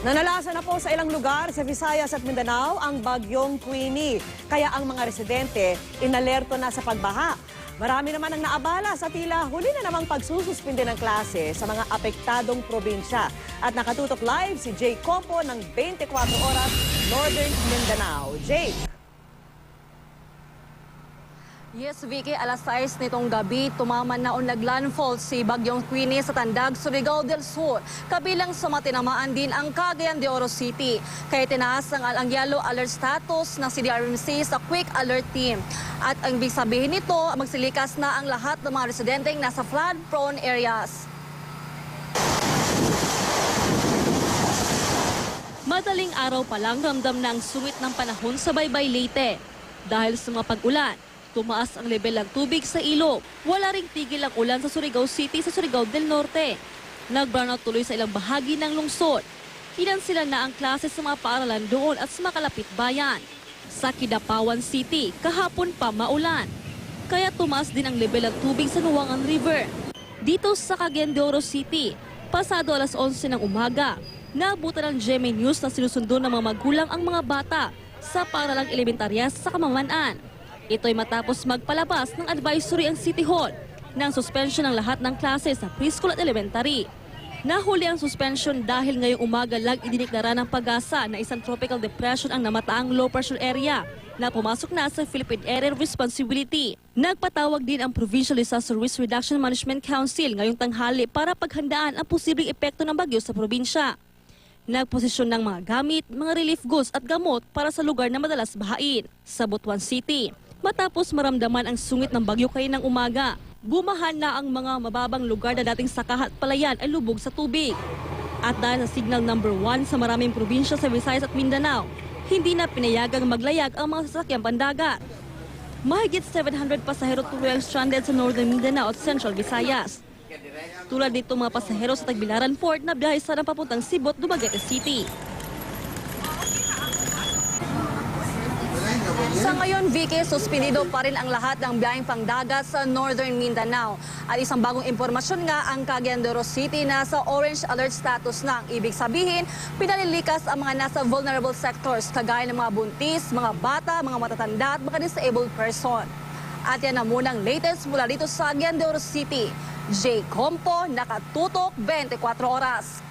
Nanalasa na po sa ilang lugar sa Visayas at Mindanao ang bagyong Queenie. Kaya ang mga residente inalerto na sa pagbaha. Marami naman ang naabala sa tila huli na namang pagsususpinde ng klase sa mga apektadong probinsya. At nakatutok live si Jay Compo ng 24 Oras Northern Mindanao. Jay! Yes, Vicky, alas 6 nitong gabi, tumaman na naglandfall si Bagyong Queenie sa Tandag, Surigao del Sur. Kabilang sa matinamaan din ang Cagayan de Oro City. Kaya tinaas ang yellow alert status ng CDRMC sa Quick Alert Team. At ang ibig sabihin nito, magsilikas na ang lahat ng mga residenteng nasa flood-prone areas. Madaling araw pa lang ramdam na ang sungit ng panahon sa Baybay, Leyte. Dahil sa mga pag-ulan, tumaas ang level ng tubig sa ilog. Wala ring tigil ang ulan sa Surigao City sa Surigao del Norte. Nag-brownout tuloy sa ilang bahagi ng lungsod. Kinansila na ang klase sa mga paaralan doon at sa makalapit bayan. Sa Kidapawan City, kahapon pa maulan. Kaya tumaas din ang level ng tubig sa Nuangan River. Dito sa Cagayan de Oro City, pasado alas 11 ng umaga, naabutan ng GMA News na sinusundo ng mga magulang ang mga bata sa paaralang elementarya sa Kamamanaan. Ito'y matapos magpalabas ng advisory ang City Hall ng suspension ng lahat ng klase sa preschool at elementary. Nahuli ang suspension dahil ngayong umaga lang idiniklara ng Pag-asa na isang tropical depression ang namataang low pressure area na pumasok na sa Philippine Area of Responsibility. Nagpatawag din ang Provincial Disaster Risk Reduction Management Council ngayong tanghali para paghandaan ang posibleng epekto ng bagyo sa probinsya. Nagposisyon ng mga gamit, mga relief goods at gamot para sa lugar na madalas bahain sa Butuan City. Matapos maramdaman ang sungit ng bagyo kaninang umaga, bumahan na ang mga mababang lugar na dating sakahat palayan ay lubog sa tubig. At dahil sa signal number 1 sa maraming probinsya sa Visayas at Mindanao, hindi na pinayagang maglayag ang mga sasakyang pandagat. Mahigit 700 pasahero tuloy ang stranded sa Northern Mindanao at Central Visayas. Tulad dito mga pasahero sa Tagbilaran Port na biyahe sana papuntang Cebu at Dumaguete City. Sa ngayon, Vicky, suspinido pa rin ang lahat ng biyaheng pangdagat sa Northern Mindanao. At isang bagong impormasyon nga, ang Cagayan de Oro City nasa orange alert status na. Ibig sabihin, pinalilikas ang mga nasa vulnerable sectors, kagaya ng mga buntis, mga bata, mga matatanda at mga disabled person. At yan na munang latest mula dito sa Cagayan de Oro City. Jay Compo, nakatutok 24 oras.